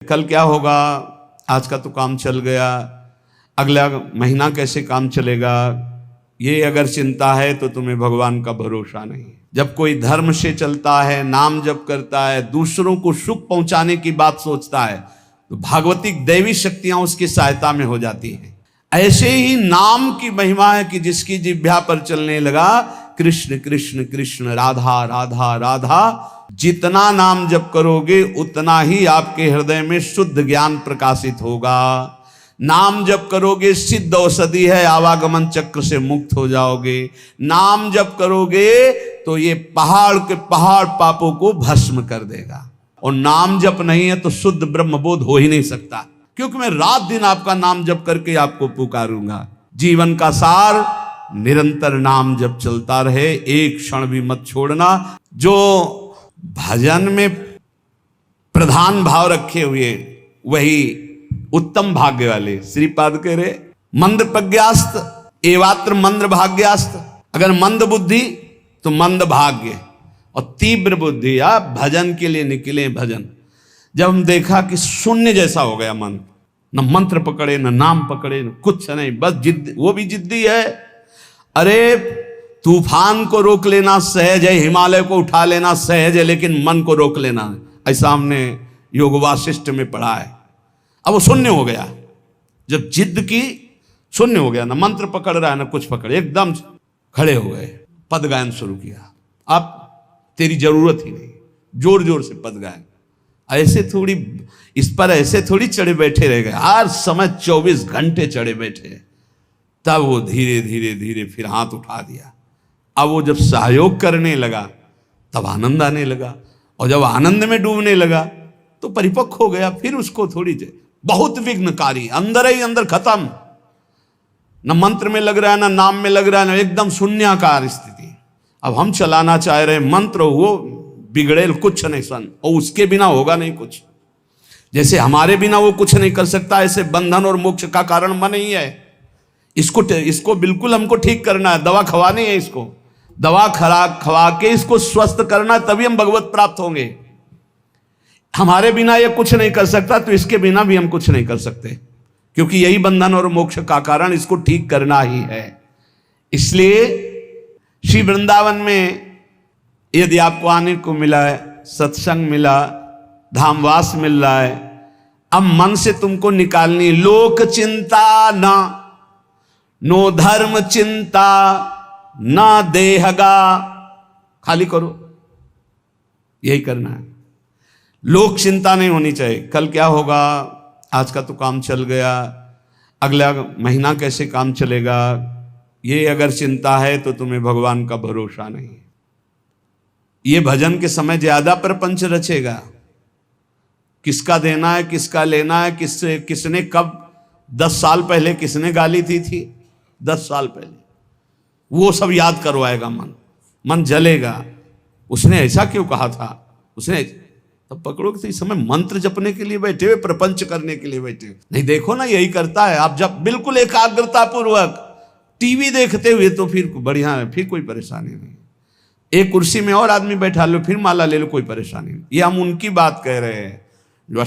कल क्या होगा, आज का तो काम चल गया, अगला महीना कैसे काम चलेगा, ये अगर चिंता है तो तुम्हें भगवान का भरोसा नहीं। जब कोई धर्म से चलता है, नाम जप करता है, दूसरों को सुख पहुंचाने की बात सोचता है, तो भागवतिक दैवी शक्तियां उसकी सहायता में हो जाती हैं। ऐसे ही नाम की महिमा है कि जिसकी जिह्वा पर चलने लगा कृष्ण कृष्ण कृष्ण राधा राधा राधा, जितना नाम जप करोगे उतना ही आपके हृदय में शुद्ध ज्ञान प्रकाशित होगा। नाम जप करोगे सिद्ध औषधि है, आवागमन चक्र से मुक्त हो जाओगे। नाम जप करोगे तो ये पहाड़ के पहाड़ पापों को भस्म कर देगा। और नाम जप नहीं है तो शुद्ध ब्रह्मबोध हो ही नहीं सकता, क्योंकि मैं रात दिन आपका नाम जप करके आपको पुकारूंगा। जीवन का सार निरंतर नाम जप चलता रहे, एक क्षण भी मत छोड़ना। जो भजन में प्रधान भाव रखे हुए वही उत्तम भाग्य वाले। श्रीपाद कह रहे मंद प्रज्ञास्त एवात्र मंद भाग्यास्त। अगर मंद बुद्धि तो मंद भाग्य, और तीव्र बुद्धि आप भजन के लिए निकले। भजन जब हम देखा कि शून्य जैसा हो गया मन, न मंत्र पकड़े न नाम पकड़े न कुछ नहीं, बस जिद, वो भी जिद्दी है। अरे तूफान को रोक लेना सहज है, हिमालय को उठा लेना सहज है, लेकिन मन को रोक लेना, ऐसा हमने योग वासिष्ठ में पढ़ा है। अब वो शून्य हो गया, जब जिद की शून्य हो गया, ना मंत्र पकड़ रहा है ना कुछ पकड़े, एकदम खड़े हो गए, पद गायन शुरू किया। अब तेरी जरूरत ही नहीं, जोर जोर से पद गायन। ऐसे थोड़ी इस पर ऐसे थोड़ी चढ़े बैठे रह गए, हर समय 24 घंटे चढ़े बैठे। तब वो धीरे धीरे धीरे फिर हाथ उठा दिया। अब वो जब सहयोग करने लगा तब आनंद आने लगा, और जब आनंद में डूबने लगा तो परिपक्व हो गया। फिर उसको थोड़ी बहुत विघ्नकारी, अंदर ही अंदर खत्म, न मंत्र में लग रहा है ना नाम में लग रहा है, ना एकदम शून्याकार स्थिति। अब हम चलाना चाह रहे मंत्र, वो बिगड़ेल कुछ नहीं सन, और उसके बिना होगा नहीं कुछ। जैसे हमारे बिना वो कुछ नहीं कर सकता, ऐसे बंधन और मोक्ष का कारण मन ही है। इसको बिल्कुल हमको ठीक करना है, दवा खवानी है, इसको दवा खवा के इसको स्वस्थ करना, तभी हम भगवत प्राप्त होंगे। हमारे बिना ये कुछ नहीं कर सकता, तो इसके बिना भी हम कुछ नहीं कर सकते, क्योंकि यही बंधन और मोक्ष का कारण, इसको ठीक करना ही है। इसलिए श्री वृंदावन में यदि आपको आने को मिला है, सत्संग मिला, धामवास मिल रहा है, अब मन से तुमको निकालनी लोक चिंता ना, नो धर्म चिंता ना देहगा, खाली करो, यही करना है। लोक चिंता नहीं होनी चाहिए, कल क्या होगा, आज का तो काम चल गया, अगला महीना कैसे काम चलेगा, ये अगर चिंता है तो तुम्हें भगवान का भरोसा नहीं। ये भजन के समय ज्यादा प्रपंच रचेगा, किसका देना है, किसका लेना है, किसने कब 10 साल पहले किसने गाली थी 10 साल पहले, वो सब याद करवाएगा। मन जलेगा, उसने ऐसा क्यों कहा था, उसने तब पकड़ोगे। तो इस समय मंत्र जपने के लिए बैठे हुए, प्रपंच करने के लिए बैठे हुए नहीं। देखो ना, यही करता है। आप जब बिल्कुल एकाग्रता पूर्वक टीवी देखते हुए तो फिर बढ़िया है, फिर कोई परेशानी नहीं। एक कुर्सी में और आदमी बैठा लो, फिर माला ले लो, कोई परेशानी नहीं। ये हम उनकी बात कह रहे हैं जो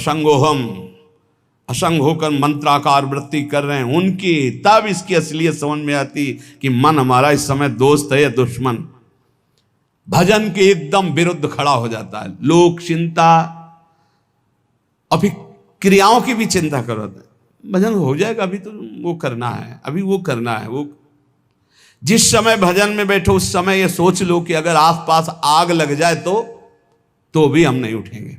असंग होकर मंत्राकार वृत्ति कर रहे हैं, उनकी। तब इसकी असलियत समझ में आती कि मन हमारा इस समय दोस्त है या दुश्मन। भजन के एकदम विरुद्ध खड़ा हो जाता है। लोक चिंता, अभी क्रियाओं की भी चिंता करो, भजन हो जाएगा, अभी तो वो करना है, अभी वो करना है। वो जिस समय भजन में बैठो उस समय ये सोच लो कि अगर आसपास आग लग जाए तो भी हम नहीं उठेंगे।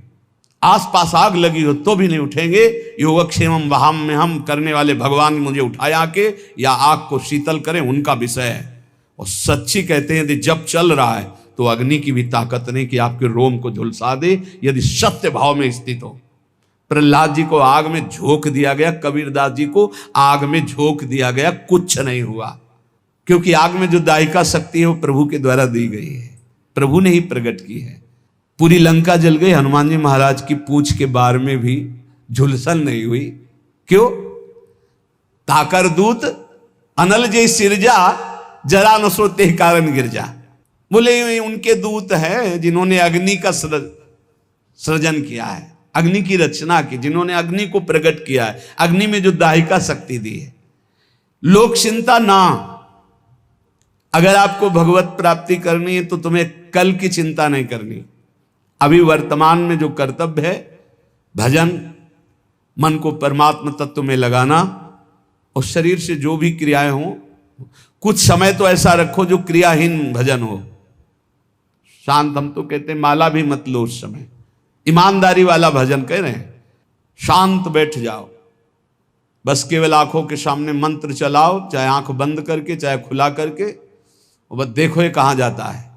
आसपास आग लगी हो तो भी नहीं उठेंगे। योगक्षेमम वहाम में हम करने वाले भगवान मुझे उठाए आके या आग को शीतल करें, उनका विषय है। और सच्ची कहते हैं यदि जब चल रहा है तो अग्नि की भी ताकत नहीं कि आपके रोम को झुलसा दे, यदि सत्य भाव में स्थित हो। प्रहलाद जी को आग में झोंक दिया गया, कबीरदास जी को आग में झोंक दिया गया, कुछ नहीं हुआ, क्योंकि आग में जो दायिका शक्ति है वो प्रभु के द्वारा दी गई है, प्रभु ने ही प्रकट की है। पूरी लंका जल गई, हनुमान जी महाराज की पूंछ के बार में भी झुलसन नहीं हुई। क्यों? ताकर दूत अनल जय सिरजा, जरा न सोते कारण गिरजा। बोले उनके दूत हैं जिन्होंने अग्नि का सृजन किया है, अग्नि की रचना की, जिन्होंने अग्नि को प्रकट किया है, अग्नि में जो दाहिका शक्ति दी है। लोक चिंता ना। अगर आपको भगवत प्राप्ति करनी है तो तुम्हें कल की चिंता नहीं करनी। अभी वर्तमान में जो कर्तव्य है, भजन, मन को परमात्मा तत्व में लगाना, और शरीर से जो भी क्रियाएं हों, कुछ समय तो ऐसा रखो जो क्रियाहीन भजन हो। शांत, हम तो कहते हैं माला भी मत लो उस समय, ईमानदारी वाला भजन कह रहे हैं। शांत बैठ जाओ, बस केवल आंखों के सामने मंत्र चलाओ, चाहे आंख बंद करके चाहे खुला करके, और बस देखो ये कहाँ जाता है।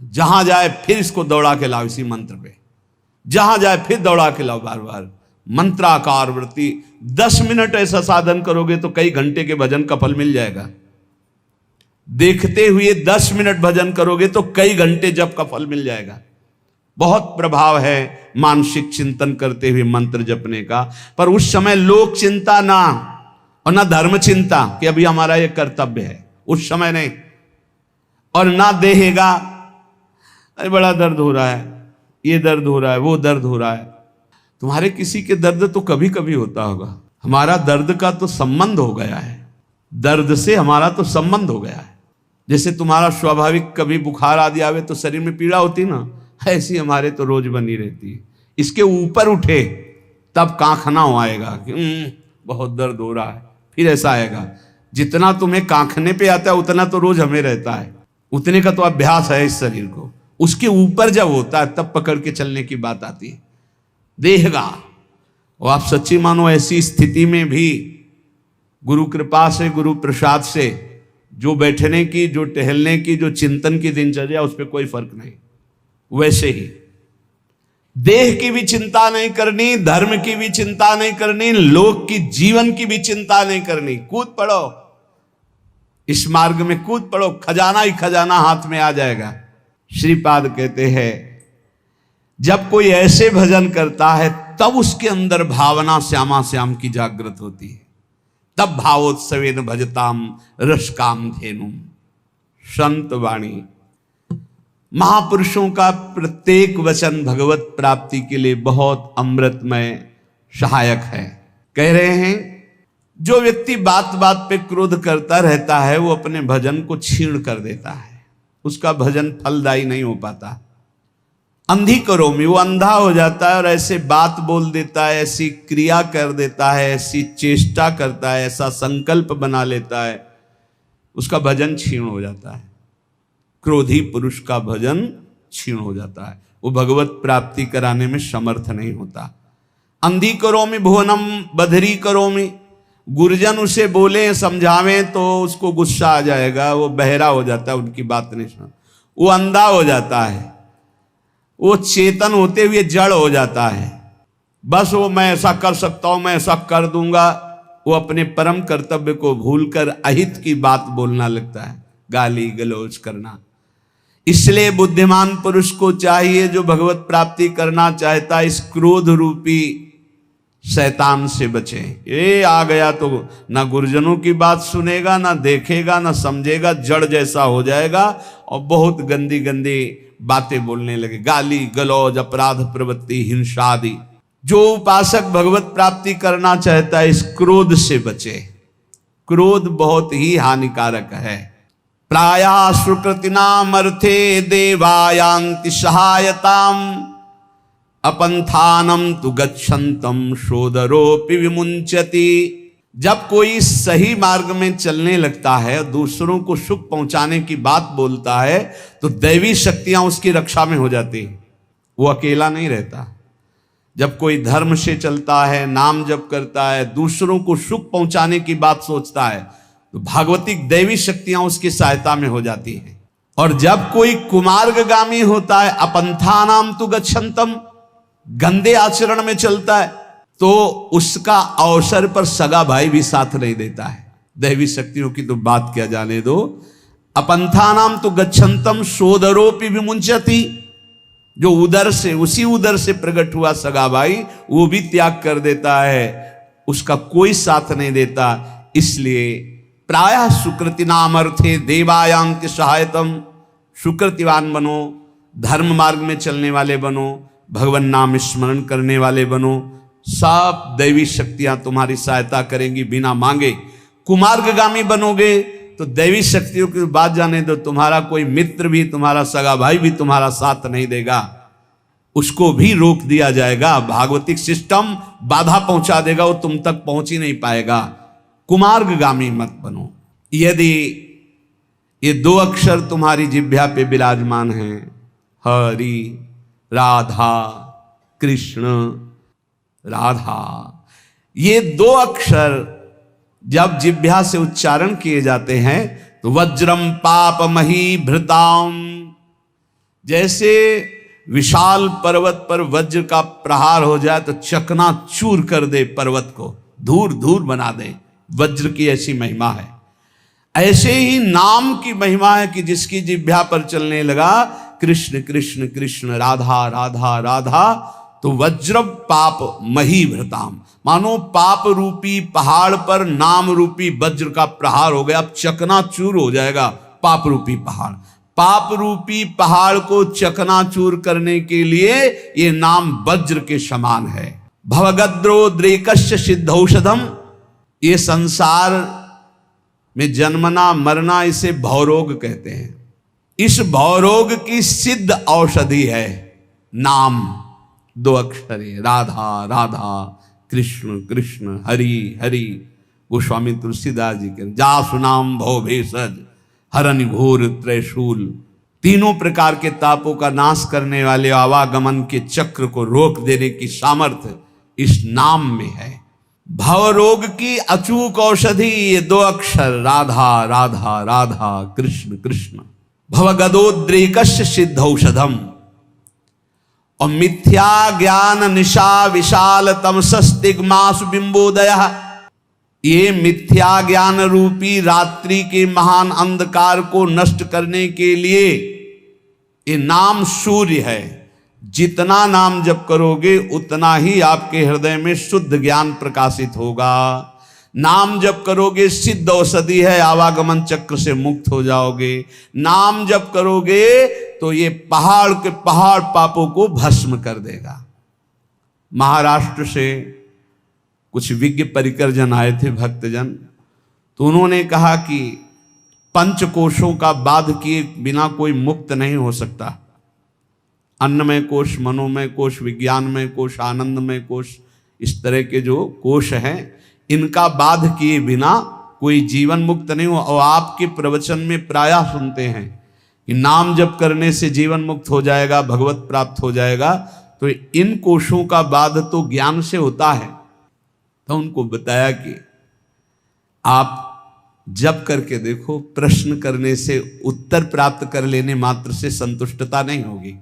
जहां जाए फिर इसको दौड़ा के लाओ इसी मंत्र पे, जहां जाए फिर दौड़ा के लाओ बार बार। मंत्राकार वृत्ति 10 मिनट ऐसा साधन करोगे तो कई घंटे के भजन का फल मिल जाएगा। देखते हुए 10 मिनट भजन करोगे तो कई घंटे जप का फल मिल जाएगा। बहुत प्रभाव है मानसिक चिंतन करते हुए मंत्र जपने का। पर उस समय लोक चिंता ना, और ना धर्म चिंता कि अभी हमारा ये कर्तव्य है, उस समय नहीं। और ना देहेगा, अरे बड़ा दर्द हो रहा है, ये दर्द हो रहा है, वो दर्द हो रहा है। तुम्हारे किसी के दर्द तो कभी कभी होता होगा, हमारा दर्द का तो संबंध हो गया है, दर्द से हमारा तो संबंध हो गया है। जैसे तुम्हारा स्वाभाविक कभी बुखार आदि आवे तो शरीर में पीड़ा होती ना, ऐसी हमारे तो रोज बनी रहती है। इसके ऊपर उठे तब कांखना हो आएगा कि बहुत दर्द हो रहा है, फिर ऐसा आएगा। जितना तुम्हें कांखने पे आता है उतना तो रोज हमें रहता है, उतने का तो अभ्यास है इस शरीर को। उसके ऊपर जब होता है तब पकड़ के चलने की बात आती है। देहगा, और आप सच्ची मानो ऐसी स्थिति में भी गुरु कृपा से, गुरु प्रसाद से, जो बैठने की, जो टहलने की, जो चिंतन की दिनचर्या, उस पर कोई फर्क नहीं। वैसे ही देह की भी चिंता नहीं करनी, धर्म की भी चिंता नहीं करनी, लोक की, जीवन की भी चिंता नहीं करनी। कूद पड़ो, इस मार्ग में कूद पड़ो, खजाना ही खजाना हाथ में आ जाएगा। श्रीपाद कहते हैं जब कोई ऐसे भजन करता है तब उसके अंदर भावना श्यामा श्याम की जागृत होती है। तब भावोत्सवेन भजताम रस काम धेनुम। संत वाणी, महापुरुषों का प्रत्येक वचन भगवत प्राप्ति के लिए बहुत अमृतमय सहायक है। कह रहे हैं जो व्यक्ति बात बात पे क्रोध करता रहता है वो अपने भजन को छीण कर देता है, उसका भजन फलदायी नहीं हो पाता। अंधी करो में वो अंधा हो जाता है और ऐसे बात बोल देता है, ऐसी क्रिया कर देता है, ऐसी चेष्टा करता है, ऐसा संकल्प बना लेता है, उसका भजन क्षीण हो जाता है। क्रोधी पुरुष का भजन क्षीण हो जाता है, वो भगवत प्राप्ति कराने में समर्थ नहीं होता। अंधी करो में भुवनम बधरी करो में, गुरजन उसे बोले समझावे तो उसको गुस्सा आ जाएगा, वो बहरा हो जाता है, उनकी बात नहीं सुन, वो अंधा हो जाता है, वो चेतन होते हुए जड़ हो जाता है। बस वो मैं ऐसा कर सकता हूं, मैं ऐसा कर दूंगा, वो अपने परम कर्तव्य को भूलकर अहित की बात बोलना लगता है, गाली गलौज करना। इसलिए बुद्धिमान पुरुष को चाहिए, जो भगवत प्राप्ति करना चाहता है, इस क्रोध रूपी शैतान से बचे। ये आ गया तो ना गुरुजनों की बात सुनेगा, ना देखेगा, ना समझेगा, जड़ जैसा हो जाएगा और बहुत गंदी गंदी बातें बोलने लगे, गाली गलौज, अपराध प्रवृत्ति, हिंसा आदि। जो उपासक भगवत प्राप्ति करना चाहता है इस क्रोध से बचे। क्रोध बहुत ही हानिकारक है। प्रायः सुकृतिनाम अर्थे देवायांति सहायताम अपंथानम तु गच्छन्तम शोदरोपि विमुंचति। जब कोई सही मार्ग में चलने लगता है, दूसरों को सुख पहुंचाने की बात बोलता है, तो दैवी शक्तियां उसकी रक्षा में हो जाती हैं, वो अकेला नहीं रहता। जब कोई धर्म से चलता है, नाम जप करता है, दूसरों को सुख पहुंचाने की बात सोचता है, तो भागवतिक दैवी शक्तियां उसकी सहायता में हो जाती हैं। और जब कोई कुमार्गगामी होता है, अपंथानाम तु गच्छन्तम, गंदे आचरण में चलता है, तो उसका अवसर पर सगा भाई भी साथ नहीं देता है। दैवी शक्तियों की तो बात क्या जाने दो। अपंथानाम तो गच्छन्तम सोदरोपि विमुंचति, जो उदर से, उसी उदर से प्रकट हुआ सगा भाई, वो भी त्याग कर देता है, उसका कोई साथ नहीं देता। इसलिए प्रायः सुकृतिनाम अर्थे देवायांति सहायतम, सुकृतिवान बनो, धर्म मार्ग में चलने वाले बनो, भगवान नाम स्मरण करने वाले बनो, सब दैवी शक्तियां तुम्हारी सहायता करेंगी बिना मांगे। कुमार्गगामी बनोगे तो दैवी शक्तियों की बात जाने दो, तुम्हारा कोई मित्र भी, तुम्हारा सगा भाई भी तुम्हारा साथ नहीं देगा, उसको भी रोक दिया जाएगा। भागवतिक सिस्टम बाधा पहुंचा देगा, वो तुम तक पहुंच ही नहीं पाएगा। कुमार्गगामी मत बनो। यदि ये 2 अक्षर तुम्हारी जिह्वा पे विराजमान हैं, हरि, राधा, कृष्ण, राधा, ये 2 अक्षर जब जिह्वा से उच्चारण किए जाते हैं तो वज्रम पाप मही भृताम, जैसे विशाल पर्वत पर वज्र का प्रहार हो जाए तो चकना चूर कर दे, पर्वत को धूर धूर बना दे, वज्र की ऐसी महिमा है। ऐसे ही नाम की महिमा है कि जिसकी जिह्वा पर चलने लगा कृष्ण कृष्ण कृष्ण, राधा राधा राधा, तो वज्र पाप मही भृताम, मानो पाप रूपी पहाड़ पर नाम रूपी वज्र का प्रहार हो गया, अब चकनाचूर हो जाएगा पाप रूपी पहाड़। पाप रूपी पहाड़ को चकनाचूर करने के लिए ये नाम वज्र के समान है। भवगद्रोद्रेकस्य सिद्धौषधम, ये संसार में जन्मना मरना इसे भवरोग कहते हैं। इस भवरोग की सिद्ध औषधि है नाम, 2 अक्षर है, राधा राधा, कृष्ण कृष्ण, हरि हरि। गोस्वामी तुलसीदास जी के जासु नाम भव भेषज हरनि घोर त्रैशूल, तीनों प्रकार के तापों का नाश करने वाले आवागमन के चक्र को रोक देने की सामर्थ्य इस नाम में है। भवरोग की अचूक औषधि ये 2 अक्षर, राधा राधा राधा, कृष्ण कृष्ण। भवगदोद्रेकस्य सिद्धौषधम, और मिथ्या ज्ञान निशा विशाल तमसस्तिग्मासु बिंबोदय, ये मिथ्या ज्ञान रूपी रात्रि के महान अंधकार को नष्ट करने के लिए ये नाम सूर्य है। जितना नाम जप करोगे उतना ही आपके हृदय में शुद्ध ज्ञान प्रकाशित होगा। नाम जप करोगे सिद्ध औषधि है, आवागमन चक्र से मुक्त हो जाओगे। नाम जप करोगे तो ये पहाड़ के पहाड़ पापों को भस्म कर देगा। महाराष्ट्र से कुछ विज्ञ परिकर जन आए थे, भक्तजन, तो उन्होंने कहा कि पंचकोशों का बाध किए बिना कोई मुक्त नहीं हो सकता। अन्नमय कोश, मनोमय कोश, विज्ञानमय कोश, आनंदमय कोश, इस तरह के जो कोश हैं इनका बाध किए बिना कोई जीवन मुक्त नहीं हो। और आपके प्रवचन में प्रायः सुनते हैं कि नाम जप करने से जीवन मुक्त हो जाएगा, भगवत प्राप्त हो जाएगा। तो इन कोशों का बाध तो ज्ञान से होता है। तो उनको बताया कि आप जप करके देखो, प्रश्न करने से, उत्तर प्राप्त कर लेने मात्र से संतुष्टता नहीं होगी।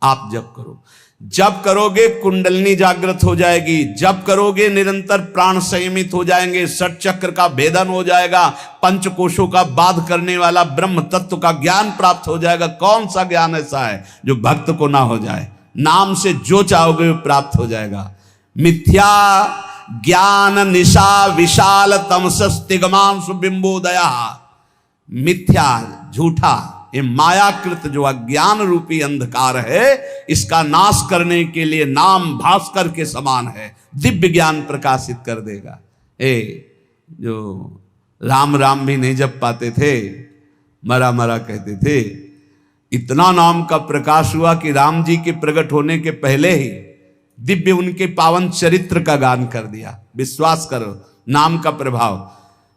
आप जप करो, जप करोगे कुंडलिनी जागृत हो जाएगी, जप करोगे निरंतर प्राण संयमित हो जाएंगे, षट चक्र का भेदन हो जाएगा, पंचकोशों का बाध करने वाला ब्रह्म तत्व का ज्ञान प्राप्त हो जाएगा। कौन सा ज्ञान ऐसा है जो भक्त को ना हो जाए? नाम से जो चाहोगे वो प्राप्त हो जाएगा। मिथ्या ज्ञान निशा विशाल तमसस्तिग्मांसु बिंबोदया, मिथ्या झूठा ये मायाकृत जो अज्ञान रूपी अंधकार है, इसका नाश करने के लिए नाम भास्कर के समान है, दिव्य ज्ञान प्रकाशित कर देगा। जो राम राम भी नहीं जप पाते थे, मरा मरा कहते थे, इतना नाम का प्रकाश हुआ कि राम जी के प्रकट होने के पहले ही दिव्य उनके पावन चरित्र का गान कर दिया। विश्वास करो, नाम का प्रभाव।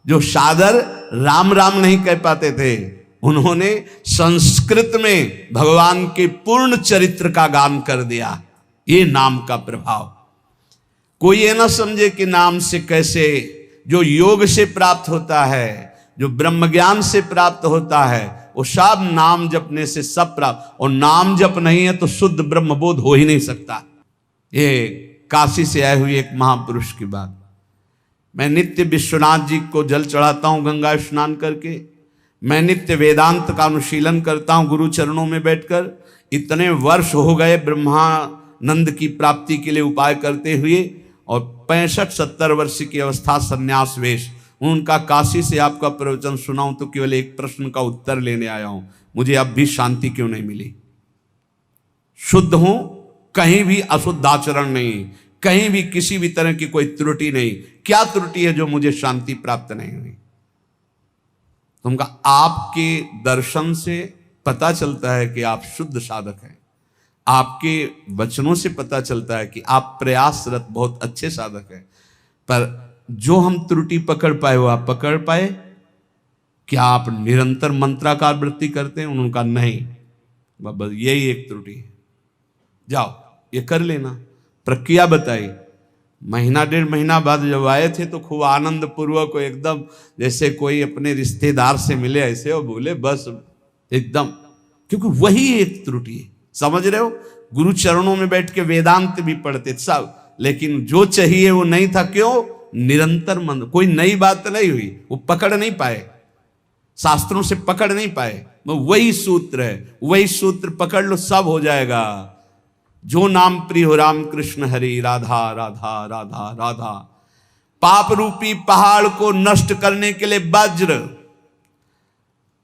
जो सादर राम राम नहीं कह पाते थे, उन्होंने संस्कृत में भगवान के पूर्ण चरित्र का गान कर दिया। ये नाम का प्रभाव। कोई ये ना समझे कि नाम से कैसे, जो योग से प्राप्त होता है, जो ब्रह्म ज्ञान से प्राप्त होता है, वो सब नाम जपने से सब प्राप्त। और नाम जप नहीं है तो शुद्ध ब्रह्म बोध हो ही नहीं सकता। ये काशी से आए हुए एक महापुरुष की बात। मैं नित्य विश्वनाथ जी को जल चढ़ाता हूँ गंगा स्नान करके। मैं नित्य वेदांत का अनुशीलन करता हूँ गुरु चरणों में बैठकर। इतने वर्ष हो गए ब्रह्मानंद की प्राप्ति के लिए उपाय करते हुए, और 65-70 वर्ष की अवस्था संन्यास वेश। उनका काशी से आपका प्रवचन सुनाऊं तो केवल एक प्रश्न का उत्तर लेने आया हूं, मुझे अब भी शांति क्यों नहीं मिली? शुद्ध हूं, कहीं भी अशुद्ध आचरण नहीं, कहीं भी किसी भी तरह की कोई त्रुटि नहीं। क्या त्रुटि है जो मुझे शांति प्राप्त नहीं हुई? तुम कहा आपके दर्शन से पता चलता है कि आप शुद्ध साधक हैं, आपके वचनों से पता चलता है कि आप प्रयासरत बहुत अच्छे साधक हैं, पर जो हम त्रुटि पकड़ पाए वो आप पकड़ पाए? क्या आप निरंतर मंत्राकार वृत्ति करते हैं? उन्होंने कहा नहीं, बस यही एक त्रुटि है, जाओ ये कर लेना। प्रक्रिया बताई। महीना 1.5 महीना बाद जब आए थे तो खूब आनंद पूर्वक एकदम जैसे कोई अपने रिश्तेदार से मिले ऐसे, और बोले बस एकदम, क्योंकि वही एक त्रुटि है। समझ रहे हो? गुरु चरणों में बैठ के वेदांत भी पढ़ते सब, लेकिन जो चाहिए वो नहीं था। क्यों? निरंतर मन, कोई नई बात नहीं हुई, वो पकड़ नहीं पाए, शास्त्रों से पकड़ नहीं पाए। वही सूत्र है, वही सूत्र पकड़ लो, सब हो जाएगा। जो नाम प्रिय हो राम कृष्ण हरि, राधा राधा राधा राधा। पाप रूपी पहाड़ को नष्ट करने के लिए वज्र,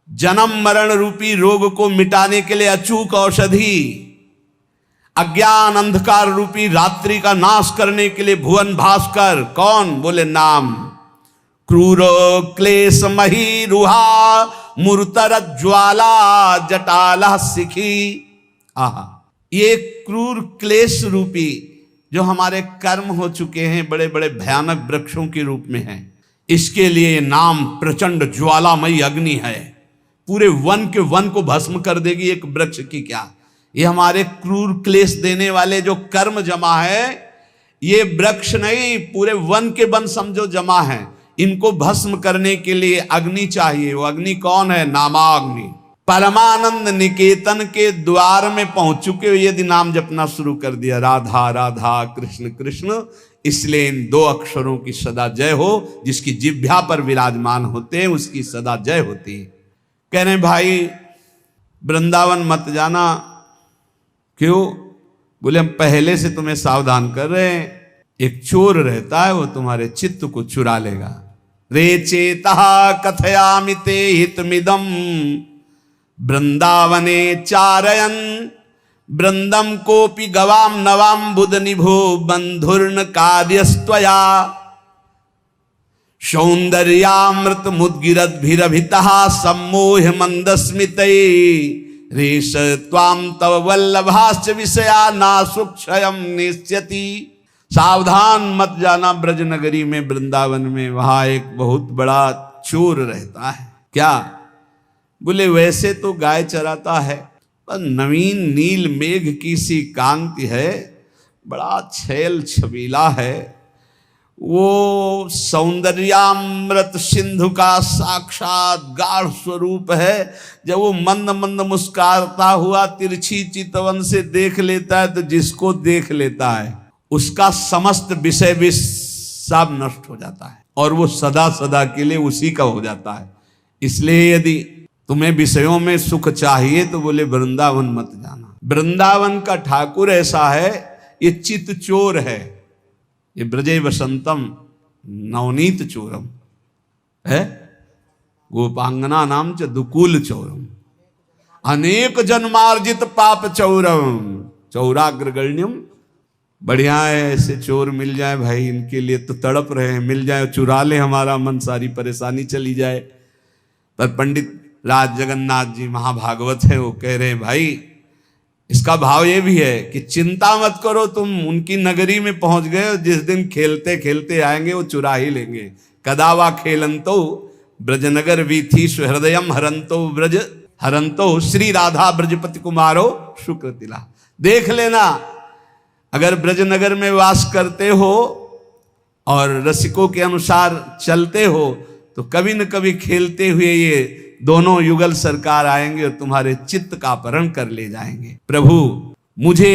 जन्म मरण रूपी रोग को मिटाने के लिए अचूक औषधि, अज्ञान अंधकार रूपी रात्रि का नाश करने के लिए भुवन भास्कर। कौन? बोले नाम। क्रूर क्लेश मही रुहा, मूर्तर ज्वाला जटाला सिखी। आहा, ये क्रूर क्लेश रूपी जो हमारे कर्म हो चुके हैं, बड़े बड़े भयानक वृक्षों के रूप में हैं, इसके लिए नाम प्रचंड ज्वालामयी अग्नि है, पूरे वन के वन को भस्म कर देगी। एक वृक्ष की क्या, ये हमारे क्रूर क्लेश देने वाले जो कर्म जमा है, ये वृक्ष नहीं, पूरे वन के वन समझो जमा है। इनको भस्म करने के लिए अग्नि चाहिए। वो अग्नि कौन है? नामाग्नि। परमानंद निकेतन के द्वार में पहुंच चुके हो, यदि नाम जपना शुरू कर दिया, राधा राधा कृष्ण कृष्ण, इसलिए इन 2 अक्षरों की सदा जय हो। जिसकी जिह्वा पर विराजमान होते हैं उसकी सदा जय होती है। कह रहे भाई वृंदावन मत जाना। क्यों? बोले हम पहले से तुम्हें सावधान कर रहे हैं, एक चोर रहता है वो तुम्हारे चित्त को चुरा लेगा। रे चेता कथयामि ते हितमिदम वृंदावने चारयन, वृंदम कोपि गवाम नवाम बुध निभो बंधुर्न कार्यस्त्वया, सौंदर्यामृत मुद्गिरद्भिरभितः सम्मोह मंदस्मितै, रेश त्वाम तव वल्लभाश्च विषया नासुक्षयम निश्यति। सावधान मत जाना, ब्रज नगरी में, वृंदावन में, वहां एक बहुत बड़ा चोर रहता है। क्या? बोले वैसे तो गाय चराता है, पर नवीन नील मेघ की सी कांति है, बड़ा छैल छबीला है, वो सौंदर्यामृत सिंधु का साक्षात गाढ़ स्वरूप है। जब वो मंद मंद मुस्कुराता हुआ तिरछी चितवन से देख लेता है तो जिसको देख लेता है उसका समस्त विषय विष सब नष्ट हो जाता है, और वो सदा सदा के लिए उसी का हो जाता है। इसलिए यदि तुम्हें विषयों में सुख चाहिए तो बोले वृंदावन मत जाना। वृंदावन का ठाकुर ऐसा है, ये चित चोर है, ये ब्रजे वसंतम नवनीत चोरम है, गोपांगना नाम च दुकूल चौरम, अनेक जन्मार्जित पाप चौरम, चौराग्रगण्यम। बढ़िया है, ऐसे चोर मिल जाए भाई, इनके लिए तो तड़प रहे हैं, मिल जाए चुरा ले हमारा मन, सारी परेशानी चली जाए। पर पंडित राज जगन्नाथ जी महाभागवत है, वो कह रहे हैं भाई इसका भाव ये भी है कि चिंता मत करो, तुम उनकी नगरी में पहुंच गए हो, जिस दिन खेलते खेलते आएंगे वो चुरा ही लेंगे। कदावा खेलंतो ब्रजनगर वीथी सुहृदयम हरंतो ब्रज हरंतो श्री राधा ब्रजपति कुमारो शुक्रतिला। देख लेना, अगर ब्रजनगर में वास करते हो और रसिकों के अनुसार चलते हो तो कभी न कभी खेलते हुए ये दोनों युगल सरकार आएंगे और तुम्हारे चित्त का अपहरण कर ले जाएंगे। प्रभु मुझे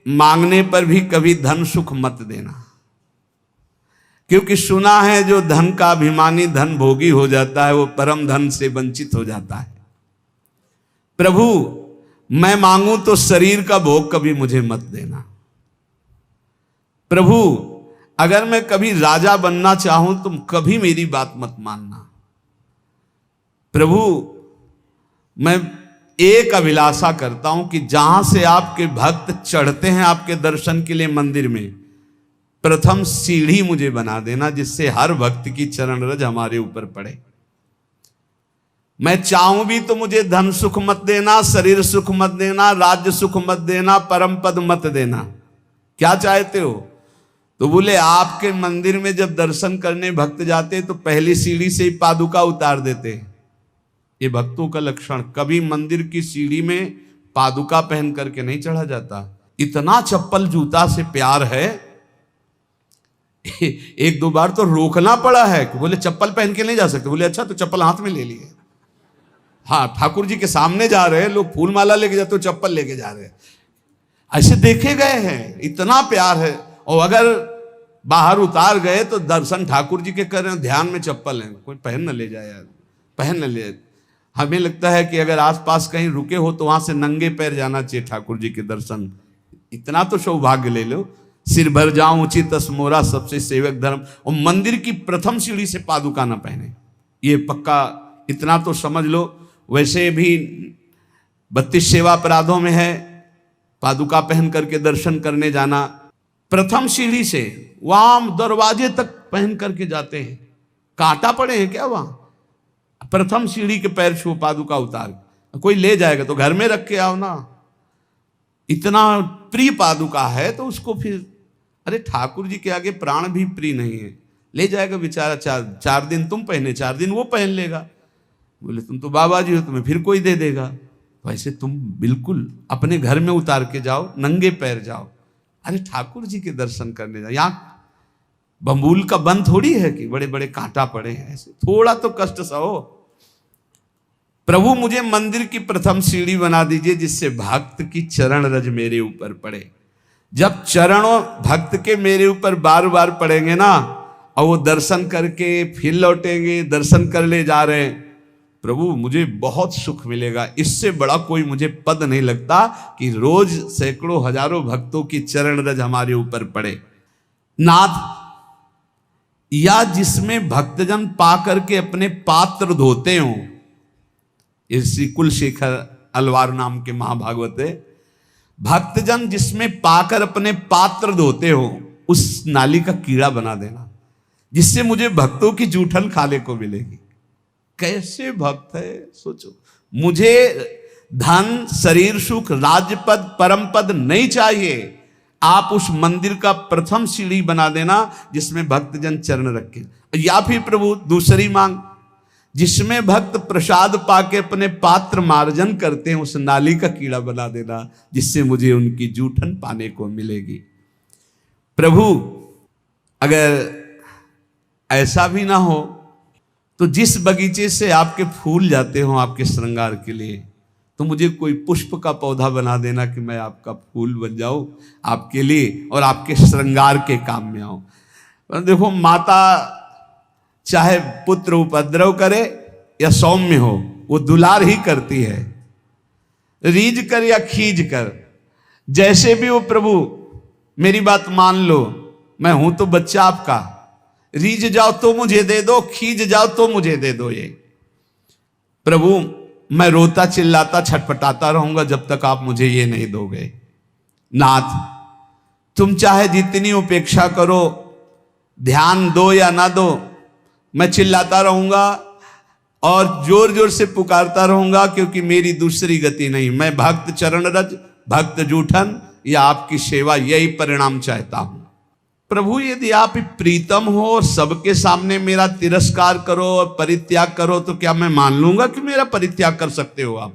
मांगने पर भी कभी धन सुख मत देना, क्योंकि सुना है जो धन का अभिमानी धन भोगी हो जाता है वो परम धन से वंचित हो जाता है। प्रभु मैं मांगू तो शरीर का भोग कभी मुझे मत देना। प्रभु अगर मैं कभी राजा बनना चाहूं तुम कभी मेरी बात मत मानना। प्रभु मैं एक अभिलाषा करता हूं कि जहां से आपके भक्त चढ़ते हैं आपके दर्शन के लिए मंदिर में, प्रथम सीढ़ी मुझे बना देना, जिससे हर भक्त की चरण रज हमारे ऊपर पड़े। मैं चाहूं भी तो मुझे धन सुख मत देना, शरीर सुख मत देना, राज्य सुख मत देना, परम पद मत देना। क्या चाहते हो? तो बोले आपके मंदिर में जब दर्शन करने भक्त जाते तो पहली सीढ़ी से ही पादुका उतार देते। ये भक्तों का लक्षण, कभी मंदिर की सीढ़ी में पादुका पहन करके नहीं चढ़ा जाता। इतना चप्पल जूता से प्यार है, एक दो बार तो रोकना पड़ा है कि बोले चप्पल पहन के नहीं जा सकते। बोले अच्छा, तो चप्पल हाथ में ले लिए। हाँ, ठाकुर जी के सामने जा रहे हैं लोग, फूल माला लेके जाते हो, चप्पल लेके जा रहे हैं। ऐसे देखे गए हैं, इतना प्यार है। और अगर बाहर उतार गए तो दर्शन ठाकुर जी के कर रहे हैं, ध्यान में चप्पल है, कोई पहन न ले जाए यार, पहन न ले। हमें लगता है कि अगर आसपास कहीं रुके हो तो वहां से नंगे पैर जाना चाहिए ठाकुर जी के दर्शन। इतना तो सौभाग्य ले लो। सिर भर जाऊं उचित मोरा, सबसे सेवक धर्म। और मंदिर की प्रथम सीढ़ी से पादुका न पहने, ये पक्का इतना तो समझ लो। वैसे भी 32 सेवा अपराधों में है पादुका पहन करके दर्शन करने जाना। प्रथम सीढ़ी से वहां दरवाजे तक पहन करके जाते हैं। कांटा पड़े हैं क्या वहां? प्रथम सीढ़ी के पैर छू, पादुका उतार। कोई ले जाएगा तो घर में रख के आओ ना। इतना प्रिय पादुका है तो उसको फिर, अरे ठाकुर जी के आगे प्राण भी प्रिय नहीं है, ले जाएगा बेचारा। चार दिन तुम पहने, 4 दिन वो पहन लेगा। बोले तुम तो बाबा जी हो, तुम्हें फिर कोई दे देगा। वैसे तुम बिल्कुल अपने घर में उतार के जाओ, नंगे पैर जाओ। अरे ठाकुर जी के दर्शन करने जाओ। यहाँ बम्बूल का बंद थोड़ी है कि बड़े बड़े कांटा पड़े हैं, ऐसे थोड़ा तो कष्ट सहो। प्रभु मुझे मंदिर की प्रथम सीढ़ी बना दीजिए, जिससे भक्त की चरण रज मेरे ऊपर पड़े। जब चरणों भक्त के मेरे ऊपर बार बार पड़ेंगे ना, और वो दर्शन करके फिर लौटेंगे, दर्शन कर ले जा रहे हैं, प्रभु मुझे बहुत सुख मिलेगा। इससे बड़ा कोई मुझे पद नहीं लगता कि रोज सैकड़ों हजारों भक्तों की चरण रज हमारे ऊपर पड़े। नाथ, या जिसमें भक्तजन पा करके अपने पात्र धोते हो, श्री कुलशेखर अलवार नाम के महाभागवत है, भक्तजन जिसमें पाकर अपने पात्र धोते हो, उस नाली का कीड़ा बना देना, जिससे मुझे भक्तों की जूठन खाने को मिलेगी। कैसे भक्त है सोचो। मुझे धन, शरीर सुख, राज्य पद, परम पद नहीं चाहिए। आप उस मंदिर का प्रथम सीढ़ी बना देना जिसमें भक्तजन चरण रखे। या फिर प्रभु दूसरी मांग, जिसमें भक्त प्रसाद पाके अपने पात्र मार्जन करते हैं, उस नाली का कीड़ा बना देना, जिससे मुझे उनकी जूठन पाने को मिलेगी। प्रभु अगर ऐसा भी ना हो तो जिस बगीचे से आपके फूल जाते हो आपके श्रृंगार के लिए, तो मुझे कोई पुष्प का पौधा बना देना कि मैं आपका फूल बन जाऊं आपके लिए और आपके श्रृंगार के काम में आऊं। देखो, माता चाहे पुत्र उपद्रव करे या सौम्य हो, वो दुलार ही करती है। रीझ कर या खींच कर, जैसे भी हो प्रभु मेरी बात मान लो, मैं हूं तो बच्चा आपका। रीझ जाओ तो मुझे दे दो, खींच जाओ तो मुझे दे दो। ये प्रभु मैं रोता चिल्लाता छटपटाता रहूंगा जब तक आप मुझे ये नहीं दोगे। नाथ, तुम चाहे जितनी उपेक्षा करो, ध्यान दो या ना दो, मैं चिल्लाता रहूंगा और जोर जोर से पुकारता रहूंगा, क्योंकि मेरी दूसरी गति नहीं। मैं भक्त चरण रज, भक्त जूठन या आपकी सेवा, यही परिणाम चाहता हूं। प्रभु यदि आप प्रीतम हो और सबके सामने मेरा तिरस्कार करो और परित्याग करो, तो क्या मैं मान लूंगा कि मेरा परित्याग कर सकते हो आप?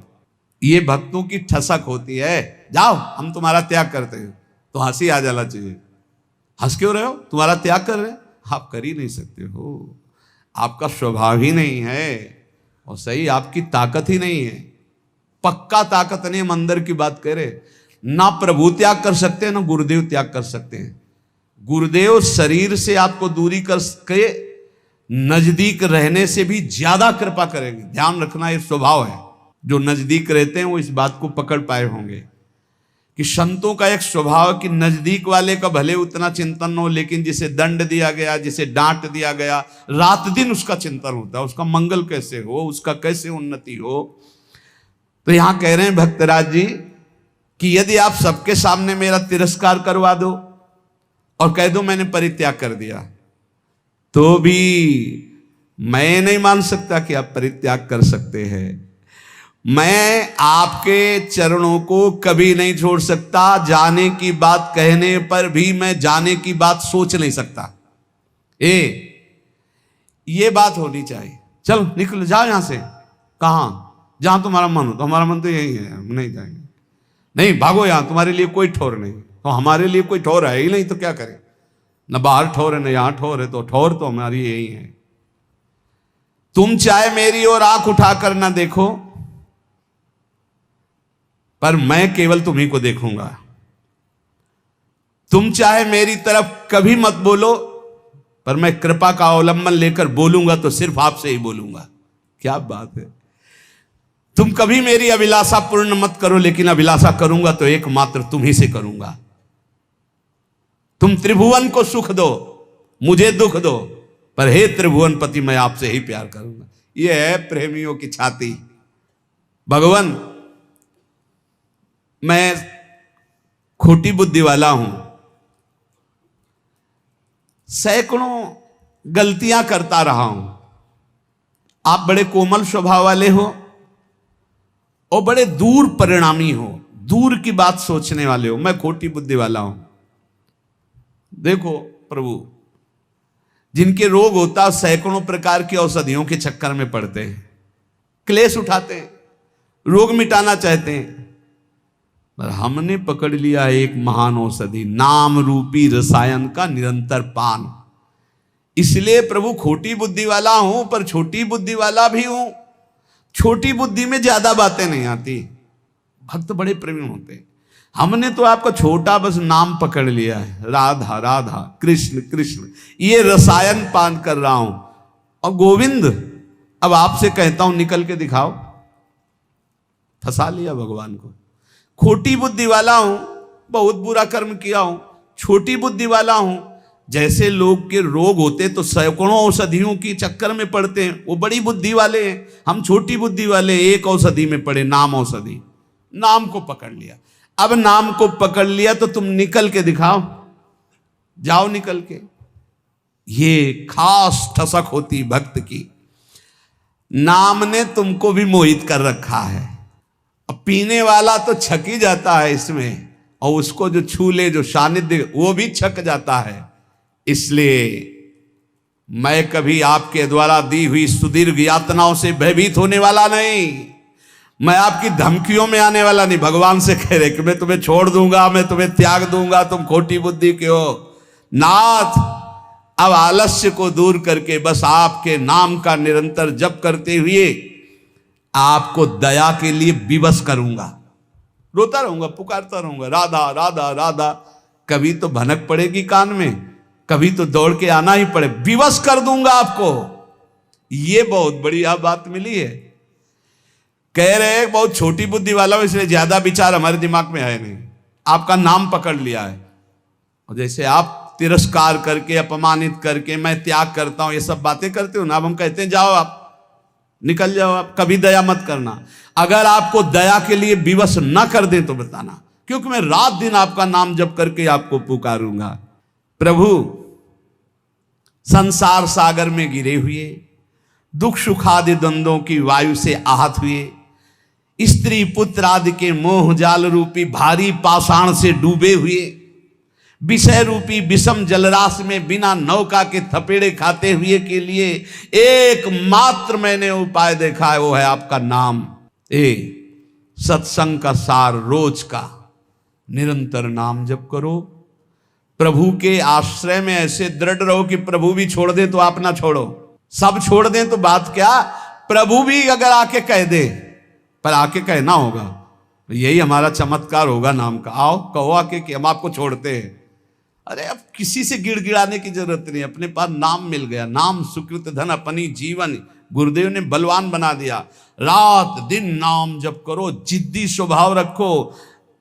ये भक्तों की ठसक होती है। जाओ हम तुम्हारा त्याग करते हैं, तो हंसी आ जाना चाहिए। हंस क्यों रहे हो? तुम्हारा त्याग कर रहे हैं, आप कर ही नहीं सकते हो। आपका स्वभाव ही नहीं है, और सही आपकी ताकत ही नहीं है। पक्का ताकत नहीं। हम अंदर की बात कह रहे, ना प्रभु त्याग कर सकते हैं ना गुरुदेव त्याग कर सकते हैं। गुरुदेव शरीर से आपको दूरी करके नजदीक रहने से भी ज्यादा कृपा करेंगे। ध्यान रखना, ये स्वभाव है। जो नजदीक रहते हैं वो इस बात को पकड़ पाए होंगे कि संतों का एक स्वभाव कि नजदीक वाले का भले उतना चिंतन हो, लेकिन जिसे दंड दिया गया, जिसे डांट दिया गया, रात दिन उसका चिंतन होता है, उसका मंगल कैसे हो, उसका कैसे उन्नति हो। तो यहां कह रहे हैं भक्तराज जी कि यदि आप सबके सामने मेरा तिरस्कार करवा दो और कह दो मैंने परित्याग कर दिया, तो भी मैं नहीं मान सकता कि आप परित्याग कर सकते हैं। मैं आपके चरणों को कभी नहीं छोड़ सकता। जाने की बात कहने पर भी मैं जाने की बात सोच नहीं सकता। ये बात होनी चाहिए। चलो निकलो, जाओ यहां से। कहां? जहां तुम्हारा मन हो। तो हमारा मन तो यही है, हम नहीं जाएंगे। नहीं, भागो यहां, तुम्हारे लिए कोई ठौर नहीं। तो हमारे लिए कोई ठौर है ही नहीं, तो क्या करें? न बाहर ठौर है न यहां ठौर है, तो ठौर तो हमारी यही है। तुम चाहे मेरी ओर आंख उठाकर ना देखो, पर मैं केवल तुम्ही को देखूंगा। तुम चाहे मेरी तरफ कभी मत बोलो, पर मैं कृपा का अवलंबन लेकर बोलूंगा तो सिर्फ आपसे ही बोलूंगा। क्या बात है। तुम कभी मेरी अभिलाषा पूर्ण मत करो, लेकिन अभिलाषा करूंगा तो एकमात्र तुम ही से करूंगा। तुम त्रिभुवन को सुख दो, मुझे दुख दो, पर हे त्रिभुवन पति मैं आपसे ही प्यार करूंगा। यह है प्रेमियों की छाती। भगवान, मैं खोटी बुद्धि वाला हूं, सैकड़ों गलतियां करता रहा हूं। आप बड़े कोमल स्वभाव वाले हो और बड़े दूर परिणामी हो, दूर की बात सोचने वाले हो। मैं खोटी बुद्धि वाला हूं। देखो प्रभु, जिनके रोग होता है सैकड़ों प्रकार की औषधियों के चक्कर में पड़ते हैं, क्लेश उठाते हैं, रोग मिटाना चाहते हैं, पर हमने पकड़ लिया एक महान औषधि, नाम रूपी रसायन का निरंतर पान। इसलिए प्रभु खोटी बुद्धि वाला हूं, पर छोटी बुद्धि वाला भी हूं। छोटी बुद्धि में ज्यादा बातें नहीं आती। भक्त बड़े प्रेमी होते हैं। हमने तो आपका छोटा बस नाम पकड़ लिया है, राधा राधा कृष्ण कृष्ण, ये रसायन पान कर रहा हूं। और गोविंद, अब आपसे कहता हूं निकल के दिखाओ। फंसा लिया भगवान को। खोटी बुद्धि वाला हूं, बहुत बुरा कर्म किया हूं, छोटी बुद्धि वाला हूं। जैसे लोग के रोग होते तो सैकड़ों औषधियों की चक्कर में पड़ते हैं, वो बड़ी बुद्धि वाले हैं। हम छोटी बुद्धि वाले एक औषधि में पड़े, नाम औषधि। नाम को पकड़ लिया। अब नाम को पकड़ लिया तो तुम निकल के दिखाओ, जाओ निकल के। ये खास ठसक होती भक्त की। नाम ने तुमको भी मोहित कर रखा है। अब पीने वाला तो छक ही जाता है इसमें, और उसको जो छू ले, जो सानिध्य, वो भी छक जाता है। इसलिए मैं कभी आपके द्वारा दी हुई सुदीर्घ यातनाओं से भयभीत होने वाला नहीं। मैं आपकी धमकियों में आने वाला नहीं। भगवान से कह रहे कि मैं तुम्हें छोड़ दूंगा, मैं तुम्हें त्याग दूंगा, तुम खोटी बुद्धि के हो। नाथ, अब आलस्य को दूर करके बस आपके नाम का निरंतर जप करते हुए आपको दया के लिए विवश करूंगा। रोता रहूंगा, पुकारता रहूंगा, राधा राधा राधा। कभी तो भनक पड़ेगी कान में, कभी तो दौड़ के आना ही पड़े। विवश कर दूंगा आपको। ये बहुत बढ़िया बात मिली है। कह रहे बहुत छोटी बुद्धि वाला हो, इसलिए ज्यादा विचार हमारे दिमाग में है नहीं। आपका नाम पकड़ लिया है, और जैसे आप तिरस्कार करके, अपमानित करके मैं त्याग करता हूं, ये सब बातें करते हो ना। अब हम कहते हैं जाओ, आप निकल जाओ, आप कभी दया मत करना। अगर आपको दया के लिए विवश न कर दें तो बताना, क्योंकि मैं रात दिन आपका नाम जप करके आपको पुकारूंगा। प्रभु, संसार सागर में गिरे हुए, दुख सुखादि द्वंद्वों की वायु से आहत हुए, स्त्री पुत्र आदि के मोह जाल रूपी भारी पाषाण से डूबे हुए, विषय रूपी विषम जलराशि में बिना नौका के थपेड़े खाते हुए के लिए एकमात्र मैंने उपाय देखा है, वो है आपका नाम। सत्संग का सार रोज का निरंतर नाम जप करो। प्रभु के आश्रय में ऐसे दृढ़ रहो कि प्रभु भी छोड़ दे तो आप ना छोड़ो। सब छोड़ दें तो बात क्या, प्रभु भी अगर आके कह दे, पर आके कहना होगा। यही हमारा चमत्कार होगा नाम का। आओ कहो आके कि हम आपको छोड़ते हैं। अरे अब किसी से गिड़गिड़ाने की जरूरत नहीं, अपने पास नाम मिल गया। नाम सुकृत धन अपनी जीवन, गुरुदेव ने बलवान बना दिया। रात दिन नाम जप करो, जिद्दी स्वभाव रखो।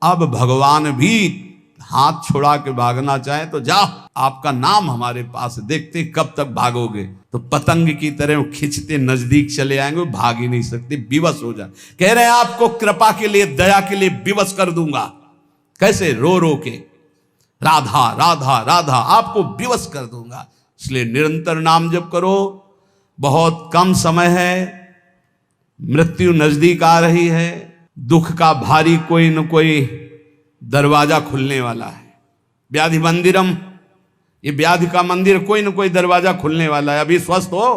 अब भगवान भी हाथ छुड़ा के भागना चाहे तो जाओ, आपका नाम हमारे पास है, देखते कब तक भागोगे। तो पतंग की तरह वो खींचते नजदीक चले आएंगे, भाग ही नहीं सकते, विवश हो जाए। कह रहे हैं आपको कृपा के लिए, दया के लिए विवश कर दूंगा। कैसे? रो रो के राधा राधा राधा, आपको विवश कर दूंगा। इसलिए निरंतर नाम जप करो। बहुत कम समय है, मृत्यु नजदीक आ रही है, दुख का भारी कोई न कोई दरवाजा खुलने वाला है। व्याधि मंदिरम, ये व्याधि का मंदिर, कोई न कोई दरवाजा खुलने वाला है। अभी स्वस्थ हो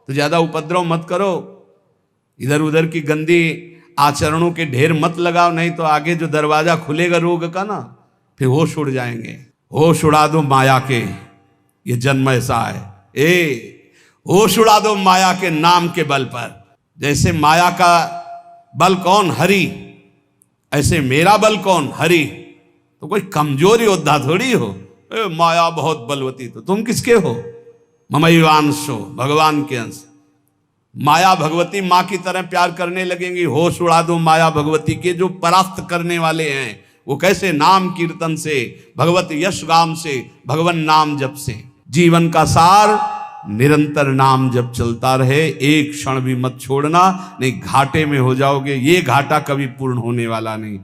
तो ज्यादा उपद्रव मत करो, इधर उधर की गंदी आचरणों के ढेर मत लगाओ, नहीं तो आगे जो दरवाजा खुलेगा रोग का ना, फिर होश उड़ जाएंगे। होश उड़ा दो माया के, ये जन्म ऐसा है। होश उड़ा दो माया के नाम के बल पर। जैसे माया का बल कौन? हरि। ऐसे मेरा बल कौन? हरि। तो कोई कमजोर योद्धा थोड़ी हो, माया बहुत बलवती, तो तुम किसके हो? ममैवांशो, भगवान के अंश। माया भगवती माँ की तरह प्यार करने लगेंगी। होश उड़ा दो माया भगवती के, जो परास्त करने वाले हैं। वो कैसे? नाम कीर्तन से, भगवत यश गाम से, भगवान नाम जप से। जीवन का सार निरंतर नाम जप चलता रहे, एक क्षण भी मत छोड़ना, नहीं घाटे में हो जाओगे। ये घाटा कभी पूर्ण होने वाला नहीं।